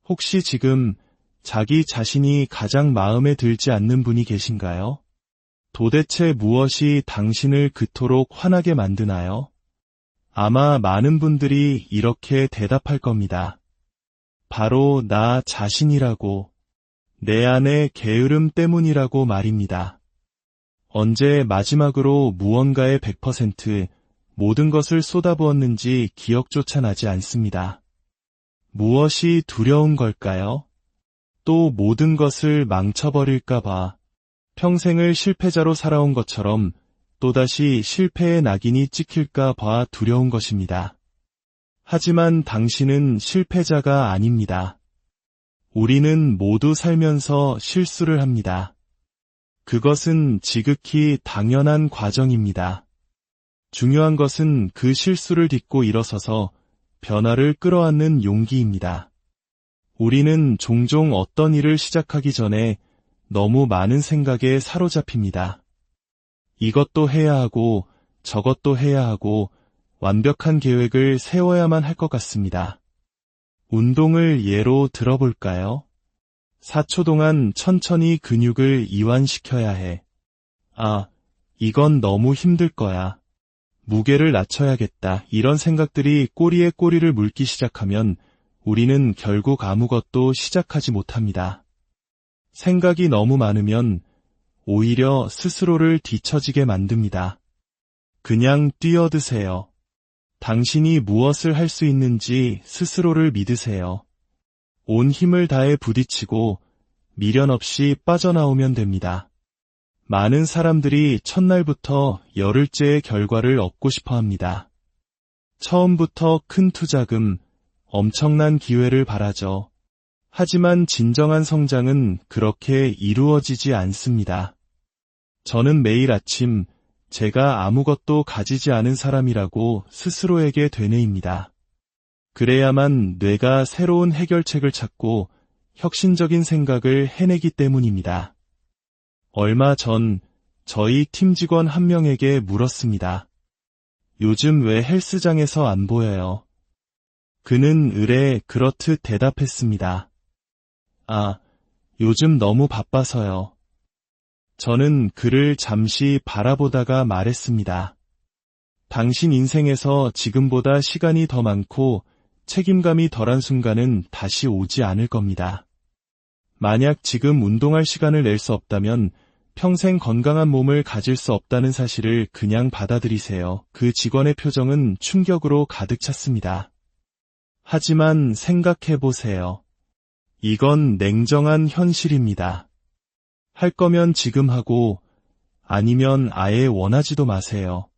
혹시 지금 자기 자신이 가장 마음에 들지 않는 분이 계신가요? 도대체 무엇이 당신을 그토록 화나게 만드나요? 아마 많은 분들이 이렇게 대답할 겁니다. 바로 나 자신이라고, 내 안의 게으름 때문이라고 말입니다. 언제 마지막으로 무언가에 100% 모든 것을 쏟아부었는지 기억조차 나지 않습니다. 무엇이 두려운 걸까요? 또 모든 것을 망쳐버릴까봐 평생을 실패자로 살아온 것처럼 또다시 실패의 낙인이 찍힐까봐 두려운 것입니다. 하지만 당신은 실패자가 아닙니다. 우리는 모두 살면서 실수를 합니다. 그것은 지극히 당연한 과정입니다. 중요한 것은 그 실수를 딛고 일어서서 변화를 끌어안는 용기입니다. 우리는 종종 어떤 일을 시작하기 전에 너무 많은 생각에 사로잡힙니다. 이것도 해야 하고 저것도 해야 하고 완벽한 계획을 세워야만 할 것 같습니다. 운동을 예로 들어볼까요? 4초 동안 천천히 근육을 이완시켜야 해. 아, 이건 너무 힘들 거야. 무게를 낮춰야겠다. 이런 생각들이 꼬리에 꼬리를 물기 시작하면 우리는 결국 아무것도 시작하지 못합니다. 생각이 너무 많으면 오히려 스스로를 뒤처지게 만듭니다. 그냥 뛰어드세요. 당신이 무엇을 할 수 있는지 스스로를 믿으세요. 온 힘을 다해 부딪히고 미련 없이 빠져나오면 됩니다. 많은 사람들이 첫날부터 열흘째의 결과를 얻고 싶어 합니다. 처음부터 큰 투자금, 엄청난 기회를 바라죠. 하지만 진정한 성장은 그렇게 이루어지지 않습니다. 저는 매일 아침 제가 아무것도 가지지 않은 사람이라고 스스로에게 되뇌입니다. 그래야만 뇌가 새로운 해결책을 찾고 혁신적인 생각을 해내기 때문입니다. 얼마 전 저희 팀 직원 한 명에게 물었습니다. 요즘 왜 헬스장에서 안 보여요? 그는 의뢰 그렇듯 대답했습니다. 아, 요즘 너무 바빠서요. 저는 그를 잠시 바라보다가 말했습니다. 당신 인생에서 지금보다 시간이 더 많고 책임감이 덜한 순간은 다시 오지 않을 겁니다. 만약 지금 운동할 시간을 낼 수 없다면 평생 건강한 몸을 가질 수 없다는 사실을 그냥 받아들이세요. 그 직원의 표정은 충격으로 가득 찼습니다. 하지만 생각해보세요. 이건 냉정한 현실입니다. 할 거면 지금 하고 아니면 아예 원하지도 마세요.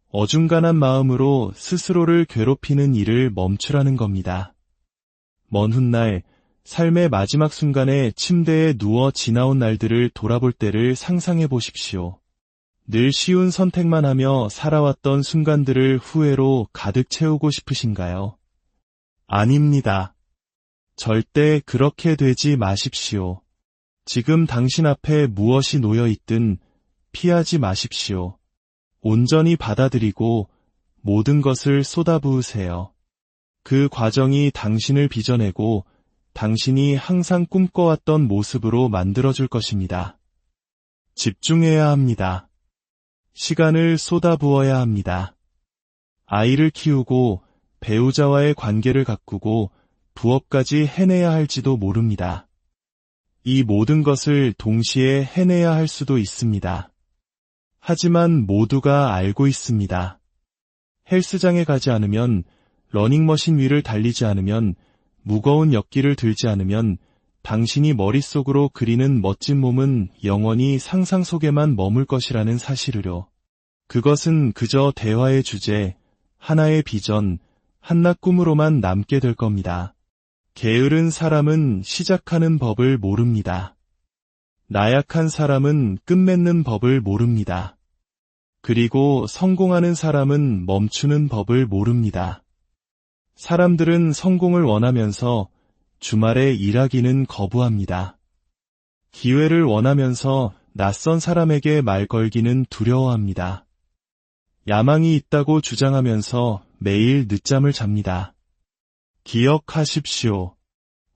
어중간한 마음으로 스스로를 괴롭히는 일을 멈추라는 겁니다. 먼 훗날 삶의 마지막 순간에 침대에 누워 지나온 날들을 돌아볼 때를 상상해 보십시오. 늘 쉬운 선택만 하며 살아왔던 순간들을 후회로 가득 채우고 싶으신가요? 아닙니다. 절대 그렇게 되지 마십시오. 지금 당신 앞에 무엇이 놓여 있든 피하지 마십시오. 온전히 받아들이고 모든 것을 쏟아부으세요. 그 과정이 당신을 빚어내고 당신이 항상 꿈꿔왔던 모습으로 만들어줄 것입니다. 집중해야 합니다. 시간을 쏟아부어야 합니다. 아이를 키우고 배우자와의 관계를 가꾸고 부업까지 해내야 할지도 모릅니다. 이 모든 것을 동시에 해내야 할 수도 있습니다. 하지만 모두가 알고 있습니다. 헬스장에 가지 않으면, 러닝머신 위를 달리지 않으면, 무거운 역기를 들지 않으면 당신이 머릿속으로 그리는 멋진 몸은 영원히 상상 속에만 머물 것이라는 사실을요. 그것은 그저 대화의 주제, 하나의 비전, 한낱 꿈으로만 남게 될 겁니다. 게으른 사람은 시작하는 법을 모릅니다. 나약한 사람은 끝맺는 법을 모릅니다. 그리고 성공하는 사람은 멈추는 법을 모릅니다. 사람들은 성공을 원하면서 주말에 일하기는 거부합니다. 기회를 원하면서 낯선 사람에게 말 걸기는 두려워합니다. 야망이 있다고 주장하면서 매일 늦잠을 잡니다. 기억하십시오.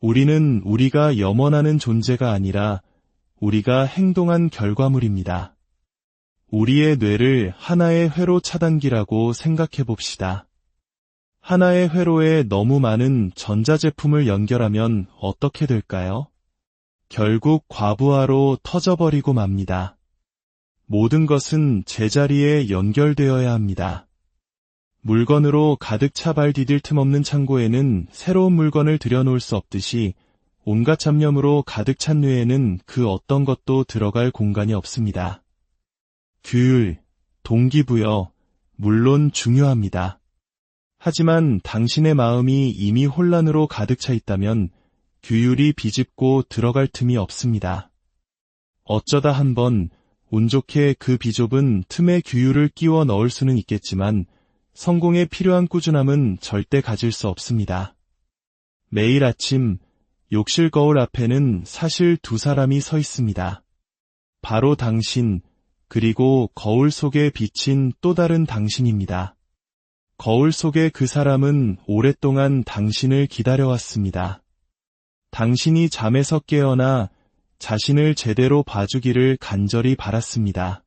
우리는 우리가 염원하는 존재가 아니라 우리가 행동한 결과물입니다. 우리의 뇌를 하나의 회로 차단기라고 생각해 봅시다. 하나의 회로에 너무 많은 전자제품을 연결하면 어떻게 될까요? 결국 과부하로 터져버리고 맙니다. 모든 것은 제자리에 연결되어야 합니다. 물건으로 가득 차 발 디딜 틈 없는 창고에는 새로운 물건을 들여놓을 수 없듯이 온갖 잡념으로 가득 찬 뇌에는 그 어떤 것도 들어갈 공간이 없습니다. 규율, 동기부여, 물론 중요합니다. 하지만 당신의 마음이 이미 혼란으로 가득 차 있다면 규율이 비집고 들어갈 틈이 없습니다. 어쩌다 한번 운 좋게 그 비좁은 틈에 규율을 끼워 넣을 수는 있겠지만 성공에 필요한 꾸준함은 절대 가질 수 없습니다. 매일 아침 욕실 거울 앞에는 사실 두 사람이 서 있습니다. 바로 당신, 그리고 거울 속에 비친 또 다른 당신입니다. 거울 속의 그 사람은 오랫동안 당신을 기다려왔습니다. 당신이 잠에서 깨어나 자신을 제대로 봐주기를 간절히 바랐습니다.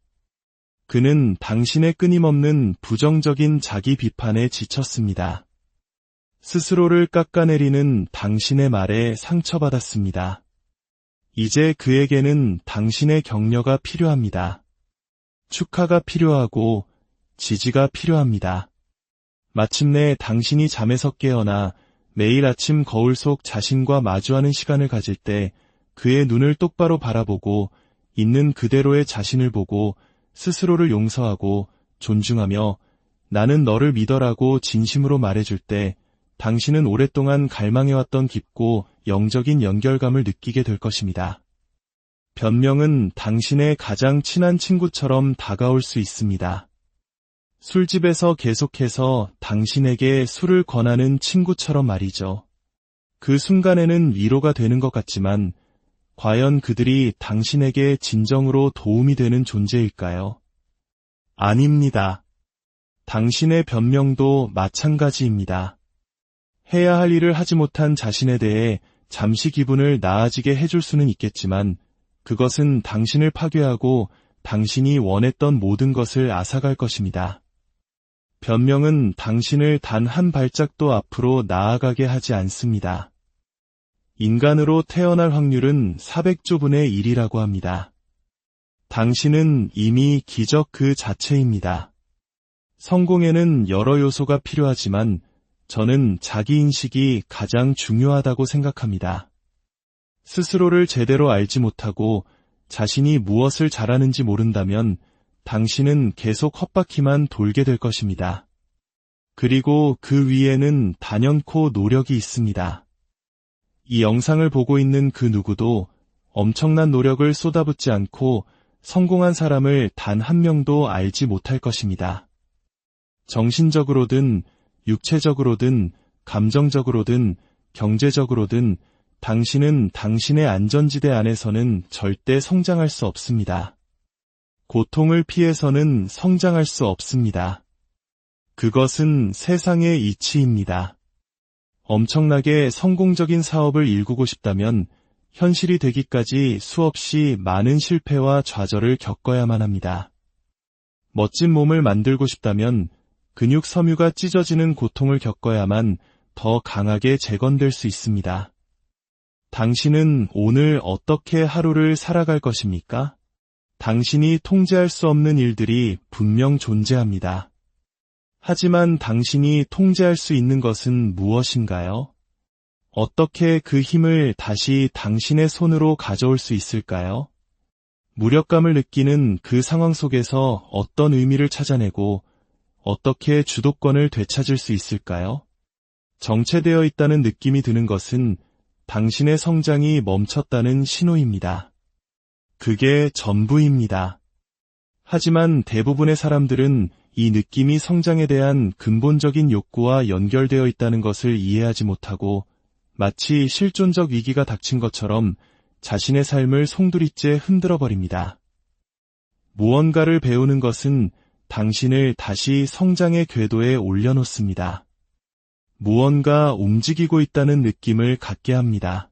그는 당신의 끊임없는 부정적인 자기 비판에 지쳤습니다. 스스로를 깎아내리는 당신의 말에 상처받았습니다. 이제 그에게는 당신의 격려가 필요합니다. 축하가 필요하고 지지가 필요합니다. 마침내 당신이 잠에서 깨어나 매일 아침 거울 속 자신과 마주하는 시간을 가질 때 그의 눈을 똑바로 바라보고 있는 그대로의 자신을 보고 스스로를 용서하고 존중하며 나는 너를 믿어라고 진심으로 말해줄 때 당신은 오랫동안 갈망해왔던 깊고 영적인 연결감을 느끼게 될 것입니다. 변명은 당신의 가장 친한 친구처럼 다가올 수 있습니다. 술집에서 계속해서 당신에게 술을 권하는 친구처럼 말이죠. 그 순간에는 위로가 되는 것 같지만 과연 그들이 당신에게 진정으로 도움이 되는 존재일까요? 아닙니다. 당신의 변명도 마찬가지입니다. 해야 할 일을 하지 못한 자신에 대해 잠시 기분을 나아지게 해줄 수는 있겠지만 그것은 당신을 파괴하고 당신이 원했던 모든 것을 앗아갈 것입니다. 변명은 당신을 단 한 발짝도 앞으로 나아가게 하지 않습니다. 인간으로 태어날 확률은 400조분의 1이라고 합니다. 당신은 이미 기적 그 자체입니다. 성공에는 여러 요소가 필요하지만 저는 자기인식이 가장 중요하다고 생각합니다. 스스로를 제대로 알지 못하고 자신이 무엇을 잘하는지 모른다면 당신은 계속 헛바퀴만 돌게 될 것입니다. 그리고 그 위에는 단연코 노력이 있습니다. 이 영상을 보고 있는 그 누구도 엄청난 노력을 쏟아붓지 않고 성공한 사람을 단 한 명도 알지 못할 것입니다. 정신적으로든 육체적으로든 감정적으로든 경제적으로든 당신은 당신의 안전지대 안에서는 절대 성장할 수 없습니다. 고통을 피해서는 성장할 수 없습니다. 그것은 세상의 이치입니다. 엄청나게 성공적인 사업을 일구고 싶다면 현실이 되기까지 수없이 많은 실패와 좌절을 겪어야만 합니다. 멋진 몸을 만들고 싶다면 근육 섬유가 찢어지는 고통을 겪어야만 더 강하게 재건될 수 있습니다. 당신은 오늘 어떻게 하루를 살아갈 것입니까? 당신이 통제할 수 없는 일들이 분명 존재합니다. 하지만 당신이 통제할 수 있는 것은 무엇인가요? 어떻게 그 힘을 다시 당신의 손으로 가져올 수 있을까요? 무력감을 느끼는 그 상황 속에서 어떤 의미를 찾아내고 어떻게 주도권을 되찾을 수 있을까요? 정체되어 있다는 느낌이 드는 것은 당신의 성장이 멈췄다는 신호입니다. 그게 전부입니다. 하지만 대부분의 사람들은 이 느낌이 성장에 대한 근본적인 욕구와 연결되어 있다는 것을 이해하지 못하고 마치 실존적 위기가 닥친 것처럼 자신의 삶을 송두리째 흔들어 버립니다. 무언가를 배우는 것은 당신을 다시 성장의 궤도에 올려놓습니다. 무언가 움직이고 있다는 느낌을 갖게 합니다.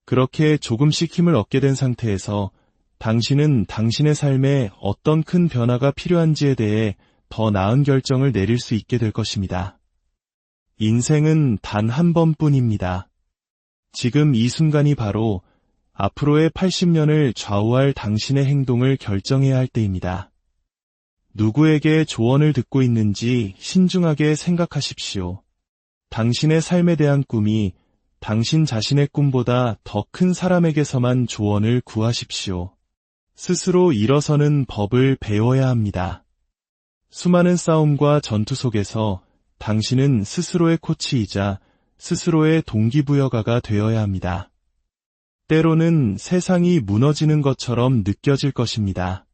그렇게 조금씩 힘을 얻게 된 상태에서 당신은 당신의 삶에 어떤 큰 변화가 필요한지에 대해 더 나은 결정을 내릴 수 있게 될 것입니다. 인생은 단 한 번뿐입니다. 지금 이 순간이 바로 앞으로의 80년을 좌우할 당신의 행동을 결정해야 할 때입니다. 누구에게 조언을 듣고 있는지 신중하게 생각하십시오. 당신의 삶에 대한 꿈이 당신 자신의 꿈보다 더 큰 사람에게서만 조언을 구하십시오. 스스로 일어서는 법을 배워야 합니다. 수많은 싸움과 전투 속에서 당신은 스스로의 코치이자 스스로의 동기부여가가 되어야 합니다. 때로는 세상이 무너지는 것처럼 느껴질 것입니다.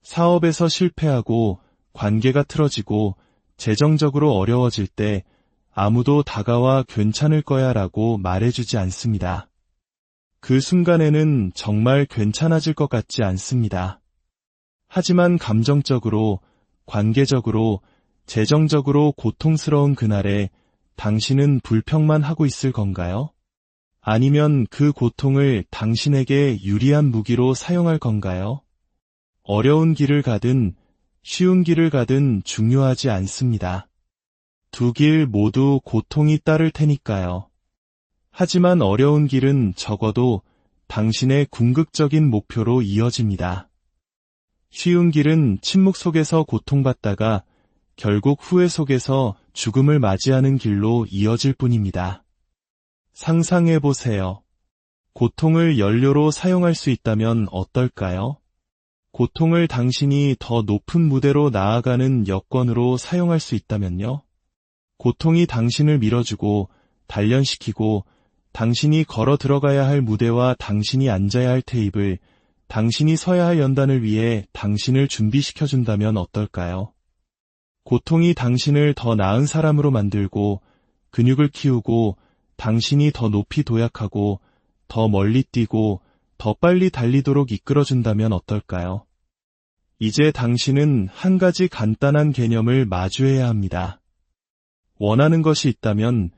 사업에서 실패하고 관계가 틀어지고 재정적으로 어려워질 때 아무도 다가와 괜찮을 거야 라고 말해주지 않습니다. 그 순간에는 정말 괜찮아질 것 같지 않습니다. 하지만 감정적으로, 관계적으로, 재정적으로 고통스러운 그날에 당신은 불평만 하고 있을 건가요? 아니면 그 고통을 당신에게 유리한 무기로 사용할 건가요? 어려운 길을 가든 쉬운 길을 가든 중요하지 않습니다. 두 길 모두 고통이 따를 테니까요. 하지만 어려운 길은 적어도 당신의 궁극적인 목표로 이어집니다. 쉬운 길은 침묵 속에서 고통받다가 결국 후회 속에서 죽음을 맞이하는 길로 이어질 뿐입니다. 상상해보세요. 고통을 연료로 사용할 수 있다면 어떨까요? 고통을 당신이 더 높은 무대로 나아가는 여건으로 사용할 수 있다면요? 고통이 당신을 밀어주고 단련시키고 당신이 걸어 들어가야 할 무대와 당신이 앉아야 할 테이블, 당신이 서야 할 연단을 위해 당신을 준비시켜준다면 어떨까요? 고통이 당신을 더 나은 사람으로 만들고 근육을 키우고 당신이 더 높이 도약하고 더 멀리 뛰고 더 빨리 달리도록 이끌어준다면 어떨까요? 이제 당신은 한 가지 간단한 개념을 마주해야 합니다. 원하는 것이 있다면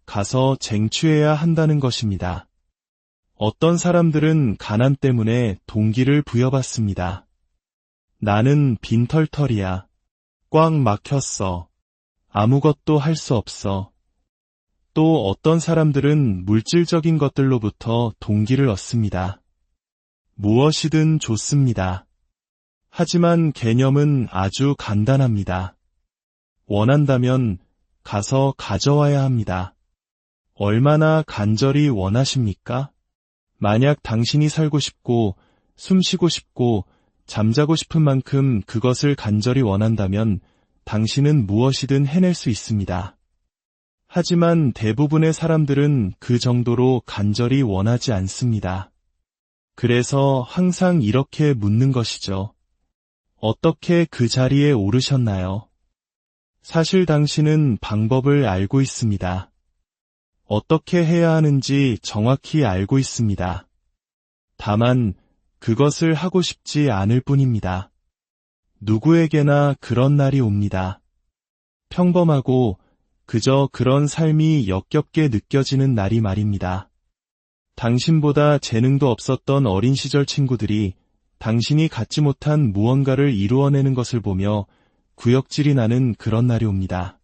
가서 쟁취해야 한다는 것입니다. 어떤 사람들은 가난 때문에 동기를 부여받습니다. 나는 빈털털이야. 꽉 막혔어. 아무것도 할 수 없어. 또 어떤 사람들은 물질적인 것들로부터 동기를 얻습니다. 무엇이든 좋습니다. 하지만 개념은 아주 간단합니다. 원한다면 가서 가져와야 합니다. 얼마나 간절히 원하십니까? 만약 당신이 살고 싶고, 숨 쉬고 싶고, 잠자고 싶은 만큼 그것을 간절히 원한다면 당신은 무엇이든 해낼 수 있습니다. 하지만 대부분의 사람들은 그 정도로 간절히 원하지 않습니다. 그래서 항상 이렇게 묻는 것이죠. 어떻게 그 자리에 오르셨나요? 사실 당신은 방법을 알고 있습니다. 어떻게 해야 하는지 정확히 알고 있습니다. 다만 그것을 하고 싶지 않을 뿐입니다. 누구에게나 그런 날이 옵니다. 평범하고 그저 그런 삶이 역겹게 느껴지는 날이 말입니다. 당신보다 재능도 없었던 어린 시절 친구들이 당신이 갖지 못한 무언가를 이루어내는 것을 보며 구역질이 나는 그런 날이 옵니다.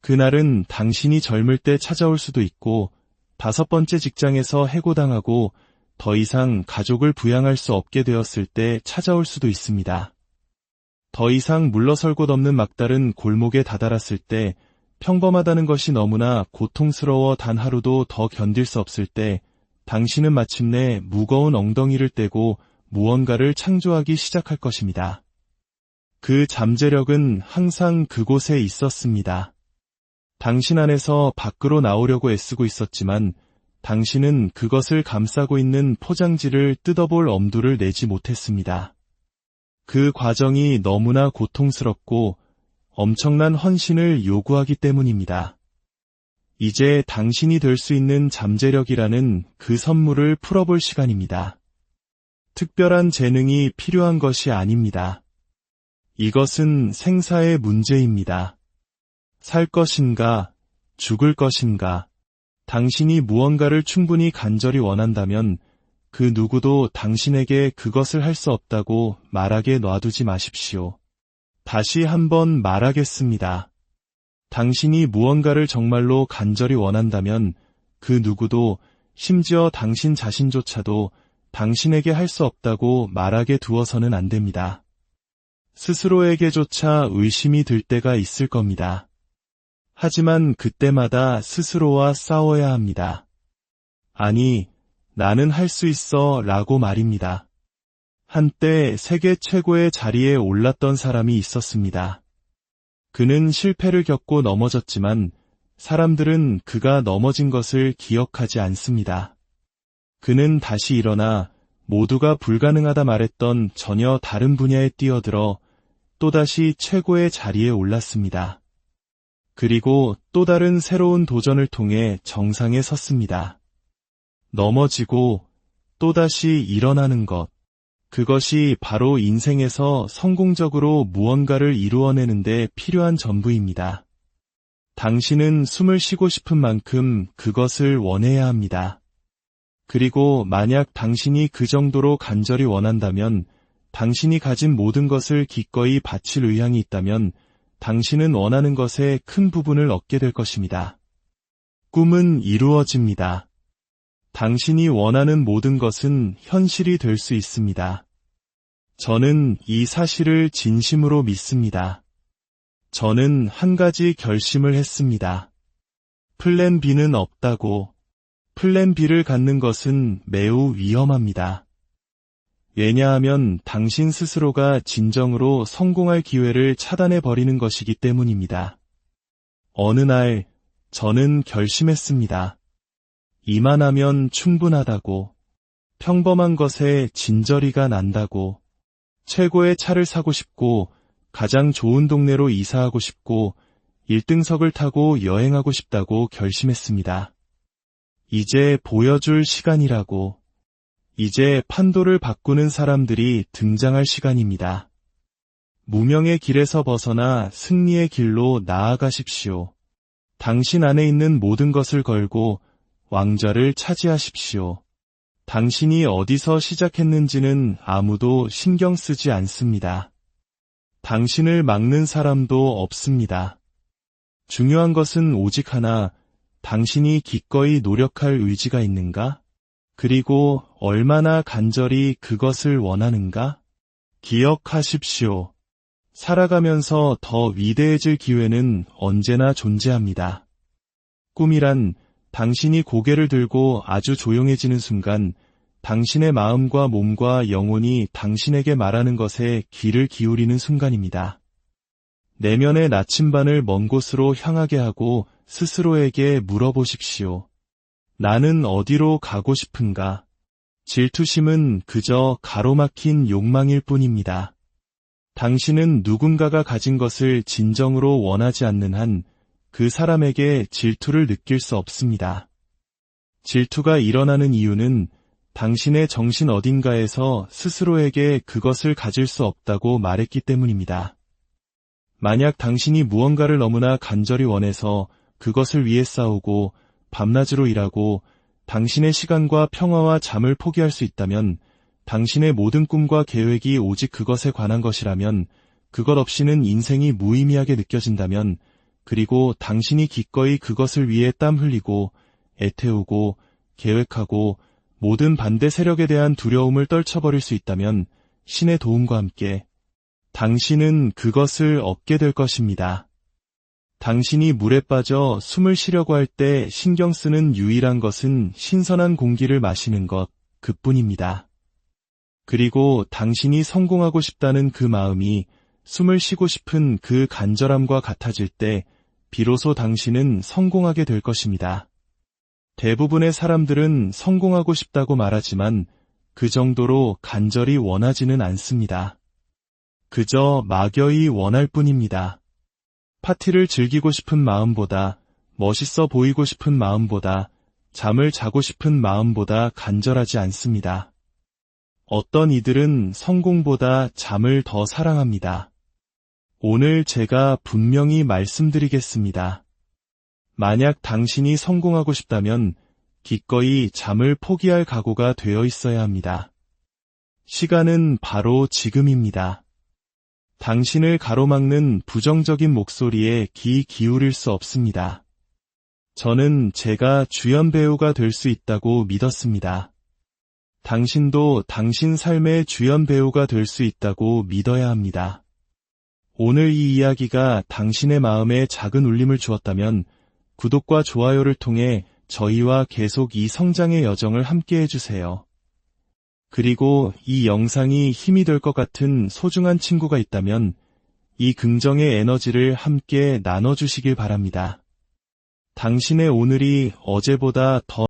그날은 당신이 젊을 때 찾아올 수도 있고 5번째 직장에서 해고당하고 더 이상 가족을 부양할 수 없게 되었을 때 찾아올 수도 있습니다. 더 이상 물러설 곳 없는 막다른 골목에 다다랐을 때, 평범하다는 것이 너무나 고통스러워 단 하루도 더 견딜 수 없을 때 당신은 마침내 무거운 엉덩이를 떼고 무언가를 창조하기 시작할 것입니다. 그 잠재력은 항상 그곳에 있었습니다. 당신 안에서 밖으로 나오려고 애쓰고 있었지만 당신은 그것을 감싸고 있는 포장지를 뜯어볼 엄두를 내지 못했습니다. 그 과정이 너무나 고통스럽고 엄청난 헌신을 요구하기 때문입니다. 이제 당신이 될 수 있는 잠재력이라는 그 선물을 풀어볼 시간입니다. 특별한 재능이 필요한 것이 아닙니다. 이것은 생사의 문제입니다. 살 것인가, 죽을 것인가? 당신이 무언가를 충분히 간절히 원한다면 그 누구도 당신에게 그것을 할 수 없다고 말하게 놔두지 마십시오. 다시 한번 말하겠습니다. 당신이 무언가를 정말로 간절히 원한다면 그 누구도 심지어 당신 자신조차도 당신에게 할 수 없다고 말하게 두어서는 안 됩니다. 스스로에게조차 의심이 들 때가 있을 겁니다. 하지만 그때마다 스스로와 싸워야 합니다. 아니, 나는 할 수 있어 라고 말입니다. 한때 세계 최고의 자리에 올랐던 사람이 있었습니다. 그는 실패를 겪고 넘어졌지만 사람들은 그가 넘어진 것을 기억하지 않습니다. 그는 다시 일어나 모두가 불가능하다 말했던 전혀 다른 분야에 뛰어들어 또다시 최고의 자리에 올랐습니다. 그리고 또 다른 새로운 도전을 통해 정상에 섰습니다. 넘어지고 또다시 일어나는 것. 그것이 바로 인생에서 성공적으로 무언가를 이루어내는데 필요한 전부입니다. 당신은 숨을 쉬고 싶은 만큼 그것을 원해야 합니다. 그리고 만약 당신이 그 정도로 간절히 원한다면, 당신이 가진 모든 것을 기꺼이 바칠 의향이 있다면 당신은 원하는 것의 큰 부분을 얻게 될 것입니다. 꿈은 이루어집니다. 당신이 원하는 모든 것은 현실이 될 수 있습니다. 저는 이 사실을 진심으로 믿습니다. 저는 한 가지 결심을 했습니다. 플랜 B는 없다고. 플랜 B를 갖는 것은 매우 위험합니다. 왜냐하면 당신 스스로가 진정으로 성공할 기회를 차단해버리는 것이기 때문입니다. 어느 날 저는 결심했습니다. 이만하면 충분하다고, 평범한 것에 진저리가 난다고, 최고의 차를 사고 싶고, 가장 좋은 동네로 이사하고 싶고, 1등석을 타고 여행하고 싶다고 결심했습니다. 이제 보여줄 시간이라고, 이제 판도를 바꾸는 사람들이 등장할 시간입니다. 무명의 길에서 벗어나 승리의 길로 나아가십시오. 당신 안에 있는 모든 것을 걸고 왕좌를 차지하십시오. 당신이 어디서 시작했는지는 아무도 신경 쓰지 않습니다. 당신을 막는 사람도 없습니다. 중요한 것은 오직 하나, 당신이 기꺼이 노력할 의지가 있는가? 그리고 얼마나 간절히 그것을 원하는가? 기억하십시오. 살아가면서 더 위대해질 기회는 언제나 존재합니다. 꿈이란 당신이 고개를 들고 아주 조용해지는 순간 당신의 마음과 몸과 영혼이 당신에게 말하는 것에 귀를 기울이는 순간입니다. 내면의 나침반을 먼 곳으로 향하게 하고 스스로에게 물어보십시오. 나는 어디로 가고 싶은가? 질투심은 그저 가로막힌 욕망일 뿐입니다. 당신은 누군가가 가진 것을 진정으로 원하지 않는 한 그 사람에게 질투를 느낄 수 없습니다. 질투가 일어나는 이유는 당신의 정신 어딘가에서 스스로에게 그것을 가질 수 없다고 말했기 때문입니다. 만약 당신이 무언가를 너무나 간절히 원해서 그것을 위해 싸우고 밤낮으로 일하고 당신의 시간과 평화와 잠을 포기할 수 있다면, 당신의 모든 꿈과 계획이 오직 그것에 관한 것이라면, 그것 없이는 인생이 무의미하게 느껴진다면, 그리고 당신이 기꺼이 그것을 위해 땀 흘리고 애태우고 계획하고 모든 반대 세력에 대한 두려움을 떨쳐버릴 수 있다면 신의 도움과 함께 당신은 그것을 얻게 될 것입니다. 당신이 물에 빠져 숨을 쉬려고 할 때 신경 쓰는 유일한 것은 신선한 공기를 마시는 것, 그뿐입니다. 그리고 당신이 성공하고 싶다는 그 마음이 숨을 쉬고 싶은 그 간절함과 같아질 때 비로소 당신은 성공하게 될 것입니다. 대부분의 사람들은 성공하고 싶다고 말하지만 그 정도로 간절히 원하지는 않습니다. 그저 막연히 원할 뿐입니다. 파티를 즐기고 싶은 마음보다, 멋있어 보이고 싶은 마음보다, 잠을 자고 싶은 마음보다 간절하지 않습니다. 어떤 이들은 성공보다 잠을 더 사랑합니다. 오늘 제가 분명히 말씀드리겠습니다. 만약 당신이 성공하고 싶다면 기꺼이 잠을 포기할 각오가 되어 있어야 합니다. 시간은 바로 지금입니다. 당신을 가로막는 부정적인 목소리에 귀 기울일 수 없습니다. 저는 제가 주연 배우가 될 수 있다고 믿었습니다. 당신도 당신 삶의 주연 배우가 될 수 있다고 믿어야 합니다. 오늘 이 이야기가 당신의 마음에 작은 울림을 주었다면 구독과 좋아요를 통해 저희와 계속 이 성장의 여정을 함께 해주세요. 그리고 이 영상이 힘이 될 것 같은 소중한 친구가 있다면 이 긍정의 에너지를 함께 나눠주시길 바랍니다. 당신의 오늘이 어제보다 더